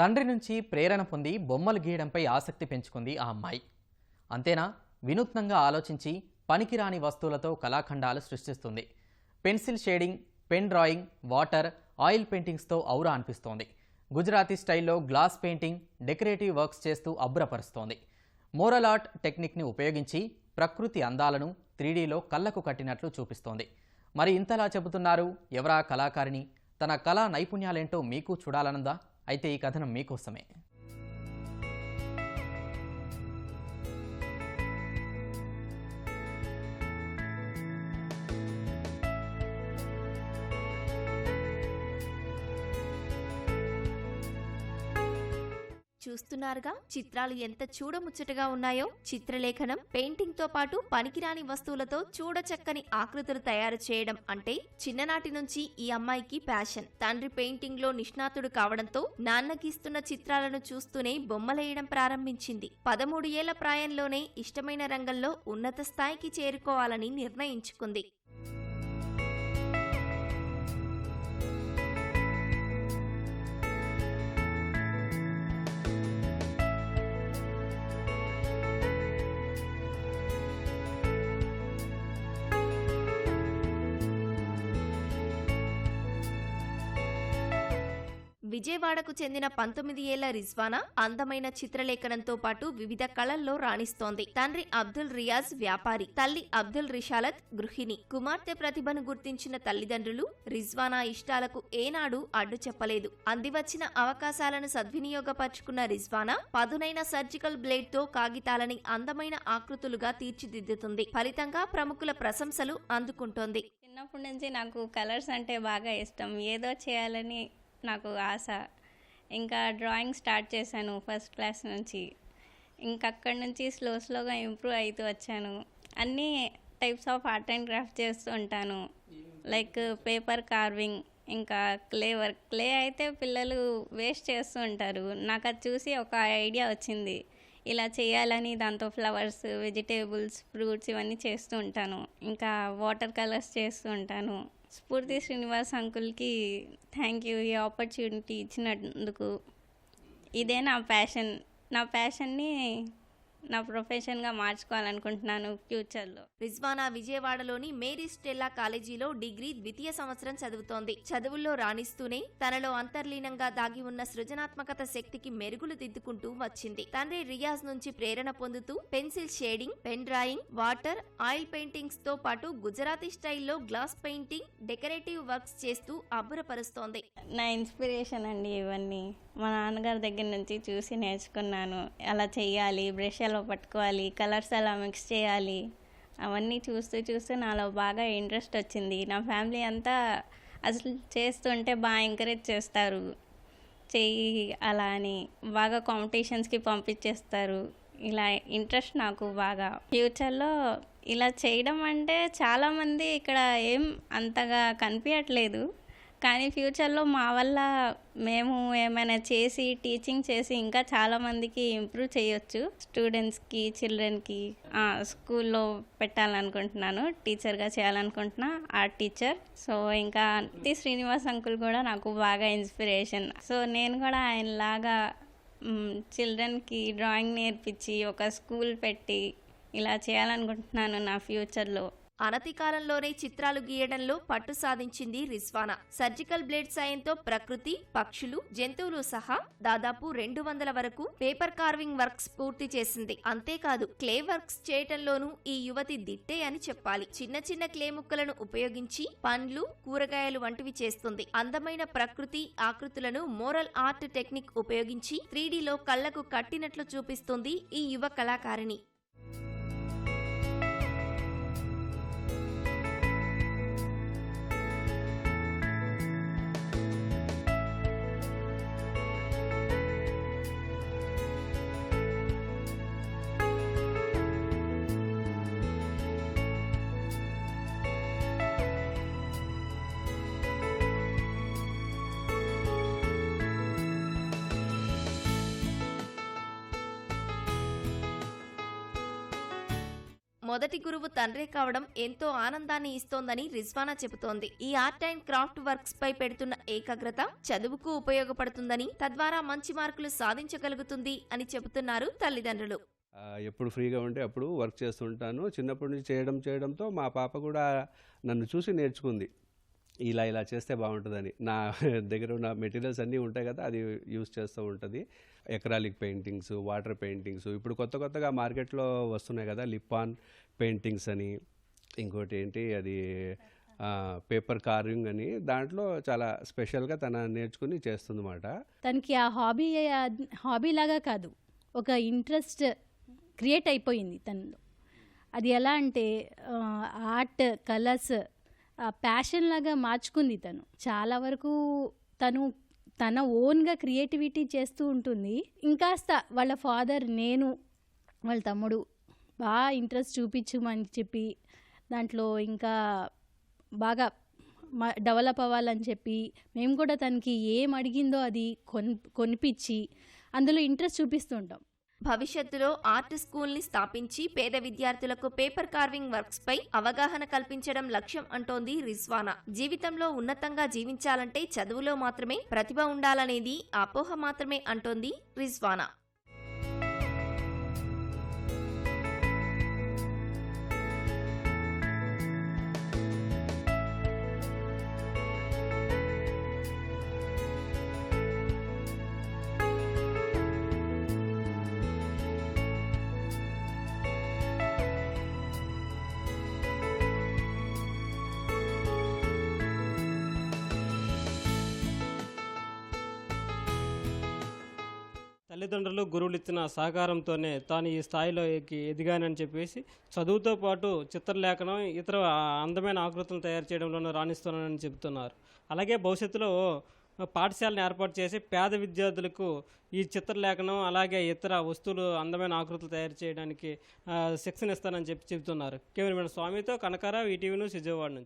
తండ్రి నుంచి ప్రేరణ పొంది బొమ్మలు గీయడంపై ఆసక్తి పెంచుకుంది ఆ అమ్మాయి. అంతేనా, వినూత్నంగా ఆలోచించి పనికిరాని వస్తువులతో కళాఖండాలు సృష్టిస్తుంది. Pencil shading, pen drawing, water, oil పెయింటింగ్స్తో ఔరా అనిపిస్తోంది. గుజరాతీ స్టైల్లో గ్లాస్ పెయింటింగ్, డెకరేటివ్ వర్క్స్ చేస్తూ అబ్బురపరుస్తోంది. మోరల్ ఆర్ట్ టెక్నిక్ని ఉపయోగించి ప్రకృతి అందాలను 3Dలో కళ్ళకు కట్టినట్లు చూపిస్తోంది. మరి ఇంతలా చెబుతున్నారు ఎవరా కళాకారిణి? తన కళా నైపుణ్యాలేంటో మీకు చూడాలనుందా? అయితే ఈ కథనం మీకోసమే. చూస్తున్నారుగా చిత్రాలు ఎంత చూడముచ్చటగా ఉన్నాయో. చిత్రలేఖనం, పెయింటింగ్ తో పాటు పనికిరాని వస్తువులతో చూడచక్కని ఆకృతులు తయారు చేయడం అంటే చిన్ననాటి నుంచి ఈ అమ్మాయికి ప్యాషన్. తండ్రి పెయింటింగ్ లో నిష్ణాతుడు కావడంతో నాన్న గీస్తున్న చిత్రాలను చూస్తూనే బొమ్మలేయడం ప్రారంభించింది. 13 ఏళ్ల ప్రాయంలోనే ఇష్టమైన రంగంలో ఉన్నత స్థాయికి చేరుకోవాలని నిర్ణయించుకుంది. విజయవాడకు చెందిన 19 ఏళ్ల రిజ్వానా అందమైన చిత్రలేఖనంతో పాటు వివిధ కళల్లో రాణిస్తోంది. తండ్రి అబ్దుల్ రియాజ్ వ్యాపారి, తల్లి అబ్దుల్ రిషాలత్ గృహిణి. కుమార్తె ప్రతిభను గుర్తించిన తల్లిదండ్రులు రిజ్వానా ఇష్టాలకు ఏనాడు అడ్డు చెప్పలేదు. అందివచ్చిన అవకాశాలను సద్వినియోగపరుచుకున్న రిజ్వానా పదునైన సర్జికల్ బ్లేడ్ తో కాగితాలని అందమైన ఆకృతులుగా తీర్చిదిద్దుతుంది. ఫలితంగా ప్రముఖుల ప్రశంసలు అందుకుంటోంది. చిన్నప్పటి నుంచి నాకు కలర్స్ అంటే బాగా ఇష్టం. ఏదో చేయాలని నాకు ఆశ. ఇంకా డ్రాయింగ్ స్టార్ట్ చేశాను ఫస్ట్ క్లాస్ నుంచి. ఇంకా అక్కడి నుంచి స్లోగా ఇంప్రూవ్ అవుతూ వచ్చాను. అన్ని types of art and craft చేస్తూ ఉంటాను. లైక్ పేపర్ కార్వింగ్, ఇంకా క్లే వర్క్. క్లే అయితే పిల్లలు వేస్ట్ చేస్తూ ఉంటారు. నాకు అది చూసి ఒక ఐడియా వచ్చింది, ఇలా చేయాలని. దాంతో ఫ్లవర్స్, వెజిటేబుల్స్, ఫ్రూట్స్ ఇవన్నీ చేస్తూ ఉంటాను. ఇంకా వాటర్ కలర్స్ చేస్తూ ఉంటాను. స్ఫూర్తి శ్రీనివాస్ అంకుల్కి థ్యాంక్ యూ, ఈ ఆపర్చునిటీ ఇచ్చినందుకు. ఇదే నా ప్యాషన్ని నా ప్రొఫెషన్గా మార్చుకోవాలనుకుంటున్నాను ఫ్యూచర్లో. రిజ్వానా విజయవాడలోని మేరీ స్టెల్లా కాలేజీలో డిగ్రీ ద్వితీయ సంవత్సరం చదువుతోంది. చదువుల్లో రాణిస్తూనే తనలో అంతర్లీనంగా దాగి ఉన్న సృజనాత్మకత శక్తికి మెరుగులు దిద్దుకుంటూ వచ్చింది. తండ్రి రియాజ్ నుంచి ప్రేరణ పొందుతూ pencil shading, pen drawing, water, oil paintings తో పాటు గుజరాతీ స్టైల్లో గ్లాస్ పెయింటింగ్, డెకరేటివ్ వర్క్స్ చేస్తూ అబ్బురపరుస్తోంది. నా ఇన్స్పిరేషన్ అండి ఇవన్నీ. మా నాన్నగారి దగ్గర నుంచి చూసి నేర్చుకున్నాను. అలా చెయ్యాలి, బ్రష్ ఎలా పట్టుకోవాలి, కలర్స్ ఎలా మిక్స్ చేయాలి, అవన్నీ చూస్తూ నాలో బాగా ఇంట్రెస్ట్ వచ్చింది. నా ఫ్యామిలీ అంతా అసలు చేస్తుంటే బాగా ఎంకరేజ్ చేస్తారు. చెయ్యి అలా అని బాగా కాంపిటీషన్స్కి పంపించేస్తారు. ఇలా ఇంట్రెస్ట్ నాకు బాగా. ఫ్యూచర్లో ఇలా చేయడం అంటే చాలామంది ఇక్కడ ఏం అంతగా కనిపించట్లేదు. కానీ ఫ్యూచర్లో మా వల్ల మేము ఏమైనా చేసి టీచింగ్ చేసి ఇంకా చాలామందికి ఇంప్రూవ్ చేయొచ్చు. స్టూడెంట్స్కి, చిల్డ్రన్కి స్కూల్లో పెట్టాలనుకుంటున్నాను. టీచర్గా చేయాలనుకుంటున్నా, ఆర్ట్ టీచర్. సో ఇంకా శ్రీనివాస్ అంకుల్ కూడా నాకు బాగా ఇన్స్పిరేషన్. సో నేను కూడా ఆయనలాగా చిల్డ్రన్కి డ్రాయింగ్ నేర్పించి ఒక స్కూల్ పెట్టి ఇలా చేయాలనుకుంటున్నాను నా ఫ్యూచర్లో. అనతి కాలంలోనే చిత్రాలు గీయడంలో పట్టు సాధించింది రిజ్వానా. సర్జికల్ బ్లేడ్ సాయంతో ప్రకృతి, పక్షులు, జంతువులు సహా దాదాపు 200 వరకు పేపర్ కార్వింగ్ వర్క్స్ పూర్తి చేసింది. అంతేకాదు క్లే వర్క్స్ చేయటంలోనూ ఈ యువతి దిట్టే అని చెప్పాలి. చిన్న క్లే ముక్కలను ఉపయోగించి పండ్లు, కూరగాయలు వంటివి చేస్తుంది. అందమైన ప్రకృతి ఆకృతులను మోరల్ ఆర్ట్ టెక్నిక్ ఉపయోగించి 3Dలో కళ్లకు కట్టినట్లు చూపిస్తుంది ఈ యువ కళాకారిణి. మొదటి గురువు తండ్రే కావడం ఎంతో ఆనందాన్ని ఇస్తోందని రిజ్వానా చెబుతోంది. ఈ ఆర్ట్ అండ్ క్రాఫ్ట్ వర్క్స్ పై పెడుతున్న ఏకాగ్రత చదువుకు ఉపయోగపడుతుందని, తద్వారా మంచి మార్కులు సాధించగలుగుతుంది అని చెబుతున్నారు తల్లిదండ్రులు. ఎప్పుడు ఫ్రీగా ఉంటే అప్పుడు వర్క్ చేస్తుంటాను. చిన్నప్పటి నుంచి చేయడంతో మా పాప కూడా నన్ను చూసి నేర్చుకుంది. ఇలా చేస్తే బాగుంటుందని. నా దగ్గర ఉన్న మెటీరియల్స్ అన్నీ ఉంటాయి కదా, అది యూస్ చేస్తూ ఉంటుంది. ఎక్రాలిక్ పెయింటింగ్స్, వాటర్ పెయింటింగ్స్, ఇప్పుడు కొత్తగా మార్కెట్లో వస్తున్నాయి కదా, లిప్ ఆన్ పెయింటింగ్స్ అని, ఇంకోటి ఏంటి అది పేపర్ కార్వింగ్ అని, దాంట్లో చాలా స్పెషల్గా తన నేర్చుకుని చేస్తుందన్నమాట. తనకి ఆ హాబీ లాగా కాదు, ఒక ఇంట్రెస్ట్ క్రియేట్ అయిపోయింది తనలో. అది ఎలా అంటే ఆర్ట్, కలర్స్ ప్యాషన్ లాగా మార్చుకుంది తను. చాలా వరకు తన ఓన్గా క్రియేటివిటీ చేస్తూ ఉంటుంది. ఇంకాస్త వాళ్ళ ఫాదర్, నేను, వాళ్ళ తమ్ముడు బాగా ఇంట్రెస్ట్ చూపించమని చెప్పి దాంట్లో ఇంకా బాగా డెవలప్ అవ్వాలని చెప్పి మేము కూడా తనకి ఏం అడిగిందో అది కొనిపించి అందులో ఇంట్రెస్ట్ చూపిస్తూ ఉంటాం. భవిష్యత్తులో ఆర్ట్ స్కూల్ ని స్థాపించి పేద విద్యార్థులకు పేపర్ కార్వింగ్ వర్క్స్ పై అవగాహన కల్పించడం లక్ష్యం అంటోంది రిజ్వానా. జీవితంలో ఉన్నతంగా జీవించాలంటే చదువులో మాత్రమే ప్రతిభ ఉండాలనేది అపోహ మాత్రమే అంటోంది రిజ్వానా. తల్లిదండ్రులు, గురువులు ఇచ్చిన సహకారంతోనే తాను ఈ స్థాయిలో ఎదిగానని చెప్పేసి చదువుతో పాటు చిత్రలేఖనం, ఇతర అందమైన ఆకృతులను తయారు చేయడంలోనూ రాణిస్తున్నానని చెబుతున్నారు. అలాగే భవిష్యత్తులో పాఠశాలను ఏర్పాటు చేసి పేద విద్యార్థులకు ఈ చిత్రలేఖనం, అలాగే ఇతర వస్తువులు, అందమైన ఆకృతులు తయారు చేయడానికి శిక్షణ ఇస్తానని చెబుతున్నారు. కెమెరామెన్ స్వామితో కనకారావు, ఈటీవీ న్యూస్, విజయవాడ నుంచి.